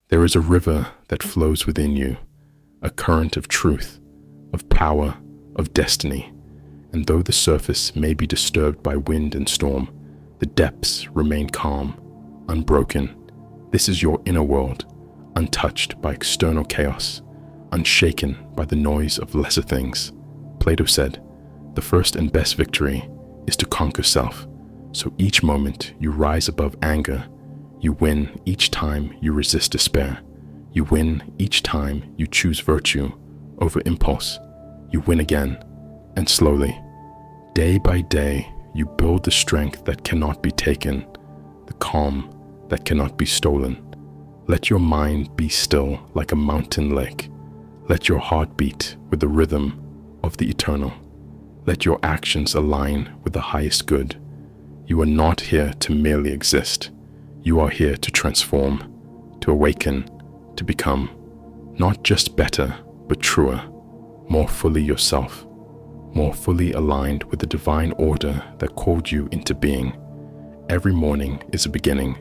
There is a river that flows within you, a current of truth, of power, of destiny, and though the surface may be disturbed by wind and storm, the depths remain calm, unbroken. This is your inner world, untouched by external chaos, unshaken by the noise of lesser things. Plato said, "The first and best victory is to conquer self." So each moment you rise above anger, you win each time you resist despair. You win each time you choose virtue over impulse. You win again, and slowly, day by day, you build the strength that cannot be taken, the calm that cannot be stolen. Let your mind be still like a mountain lake. Let your heart beat with the rhythm of the eternal. Let your actions align with the highest good. You are not here to merely exist. You are here to transform, to awaken, to become, not just better, but truer, more fully yourself, more fully aligned with the divine order that called you into being. Every morning is a beginning,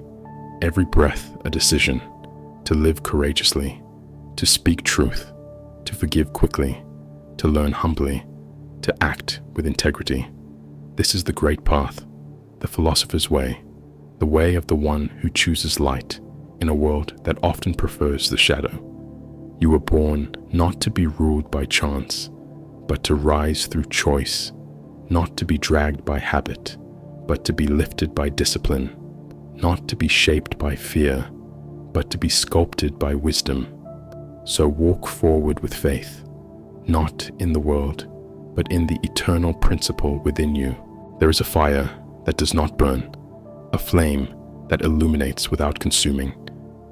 every breath a decision, to live courageously, to speak truth, to forgive quickly, to learn humbly, to act with integrity. This is the great path, the philosopher's way, the way of the one who chooses light in a world that often prefers the shadow. You were born not to be ruled by chance, but to rise through choice, not to be dragged by habit, but to be lifted by discipline, not to be shaped by fear, but to be sculpted by wisdom. So walk forward with faith, not in the world, but in the eternal principle within you. There is a fire that does not burn, a flame that illuminates without consuming.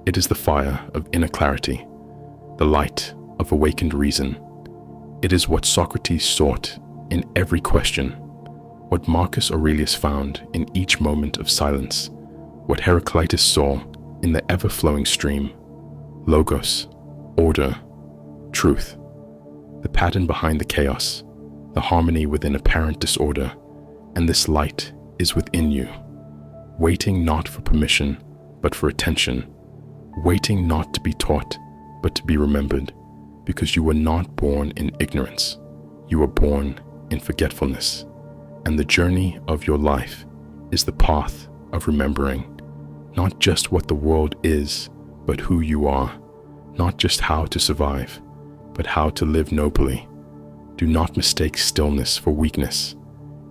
It is the fire of inner clarity, the light of awakened reason. It is what Socrates sought in every question, what Marcus Aurelius found in each moment of silence, what Heraclitus saw in the ever-flowing stream. Logos, order, truth, the pattern behind the chaos, the harmony within apparent disorder, and this light is within you, waiting not for permission, but for attention, waiting not to be taught, but to be remembered, because you were not born in ignorance, you were born in forgetfulness, and the journey of your life is the path of remembering, not just what the world is, but who you are, not just how to survive, but how to live nobly. Do not mistake stillness for weakness.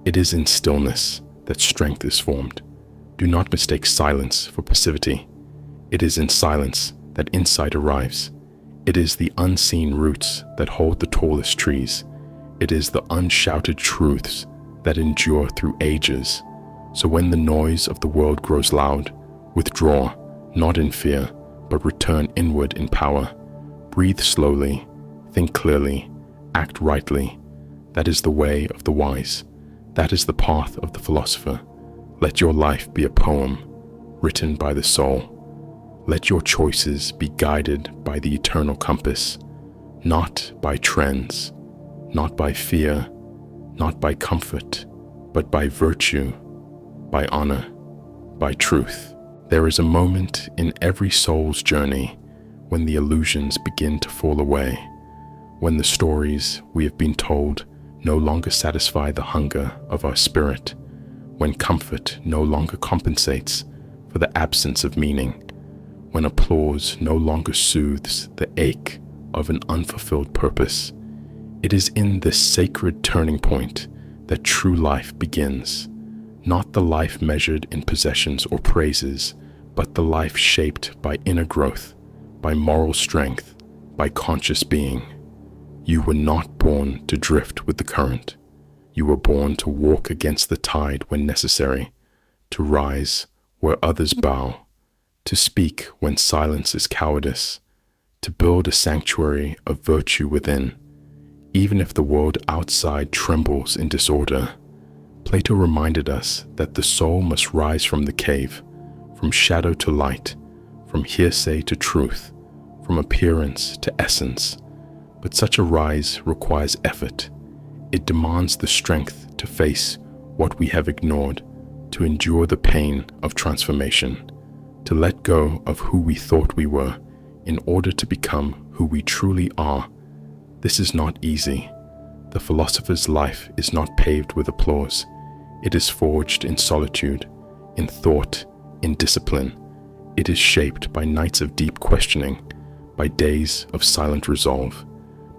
It is in stillness that strength is formed. Do not mistake silence for passivity. It is in silence that insight arrives. It is the unseen roots that hold the tallest trees. It is the unshouted truths that endure through ages. So when the noise of the world grows loud, withdraw, not in fear, but return inward in power. Breathe slowly, think clearly, act rightly. That is the way of the wise. That is the path of the philosopher. Let your life be a poem written by the soul. Let your choices be guided by the eternal compass, not by trends, not by fear, not by comfort, but by virtue, by honor, by truth. There is a moment in every soul's journey when the illusions begin to fall away, when the stories we have been told no longer satisfy the hunger of our spirit, when comfort no longer compensates for the absence of meaning, when applause no longer soothes the ache of an unfulfilled purpose. It is in this sacred turning point that true life begins, not the life measured in possessions or praises, but the life shaped by inner growth, by moral strength, by conscious being. You were not born to drift with the current. You were born to walk against the tide when necessary, to rise where others bow, to speak when silence is cowardice, to build a sanctuary of virtue within, even if the world outside trembles in disorder. Plato reminded us that the soul must rise from the cave, from shadow to light, from hearsay to truth, from appearance to essence. But such a rise requires effort. It demands the strength to face what we have ignored, to endure the pain of transformation, to let go of who we thought we were, in order to become who we truly are. This is not easy. The philosopher's life is not paved with applause. It is forged in solitude, in thought, in discipline. It is shaped by nights of deep questioning, by days of silent resolve,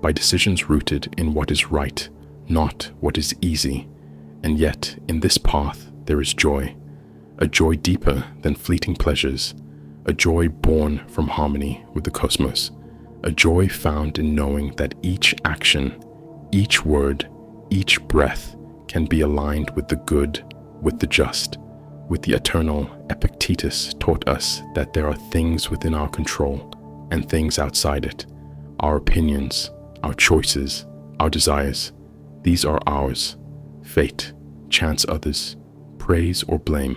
by decisions rooted in what is right, not what is easy. And yet, in this path, there is joy, a joy deeper than fleeting pleasures, a joy born from harmony with the cosmos, a joy found in knowing that each action, each word, each breath can be aligned with the good, with the just, with the eternal. Epictetus taught us that there are things within our control and things outside it. Our opinions, our choices, our desires, these are ours. Fate, chance others, praise or blame,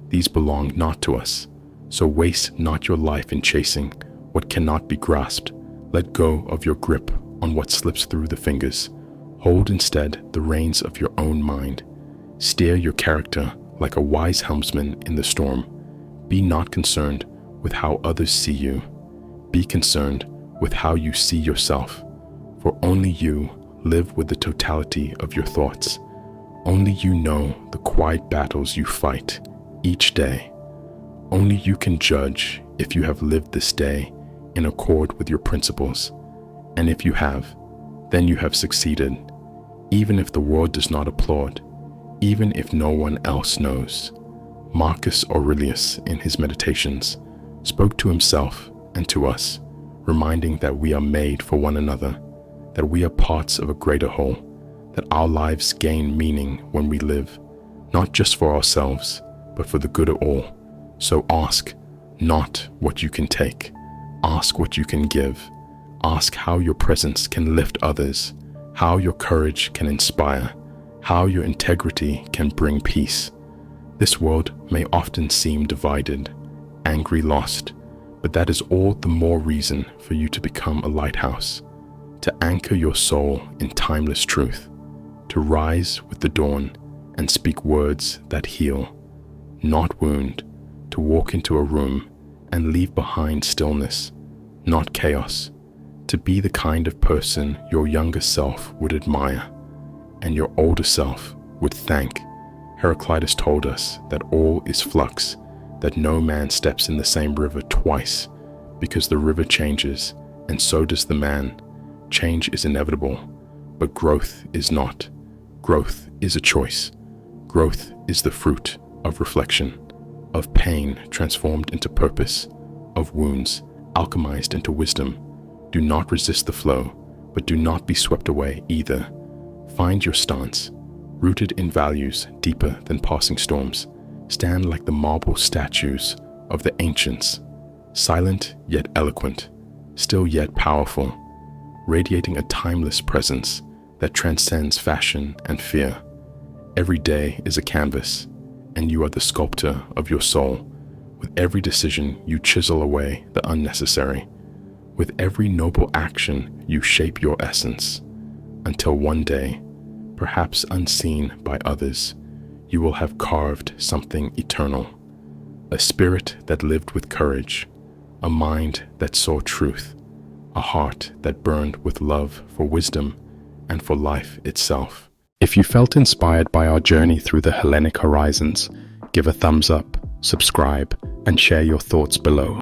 these belong not to us. So waste not your life in chasing what cannot be grasped. Let go of your grip on what slips through the fingers. Hold instead the reins of your own mind. Steer your character like a wise helmsman in the storm. Be not concerned with how others see you. Be concerned with how you see yourself. For only you live with the totality of your thoughts. Only you know the quiet battles you fight each day. Only you can judge if you have lived this day in accord with your principles. And if you have, then you have succeeded. Even if the world does not applaud, even if no one else knows. Marcus Aurelius, in his Meditations, spoke to himself and to us, reminding that we are made for one another, that we are parts of a greater whole, that our lives gain meaning when we live, not just for ourselves, but for the good of all. So ask not what you can take, ask what you can give. Ask how your presence can lift others, how your courage can inspire, how your integrity can bring peace. This world may often seem divided, angry, lost, but that is all the more reason for you to become a lighthouse, to anchor your soul in timeless truth, to rise with the dawn and speak words that heal, not wound, to walk into a room and leave behind stillness, not chaos, to be the kind of person your younger self would admire and your older self would thank. Heraclitus told us that all is flux, that no man steps in the same river twice, because the river changes and so does the man. Change is inevitable, but growth is not. Growth is a choice. Growth is the fruit of reflection, of pain transformed into purpose, of wounds alchemized into wisdom. Do not resist the flow, but do not be swept away either. Find your stance, rooted in values deeper than passing storms. Stand like the marble statues of the ancients, silent yet eloquent, still yet powerful, radiating a timeless presence that transcends fashion and fear. Every day is a canvas, and you are the sculptor of your soul. With every decision, you chisel away the unnecessary. With every noble action, you shape your essence, until one day, perhaps unseen by others, you will have carved something eternal. A spirit that lived with courage, a mind that saw truth, a heart that burned with love for wisdom and for life itself. If you felt inspired by our journey through the Hellenic horizons, give a thumbs up, subscribe, and share your thoughts below.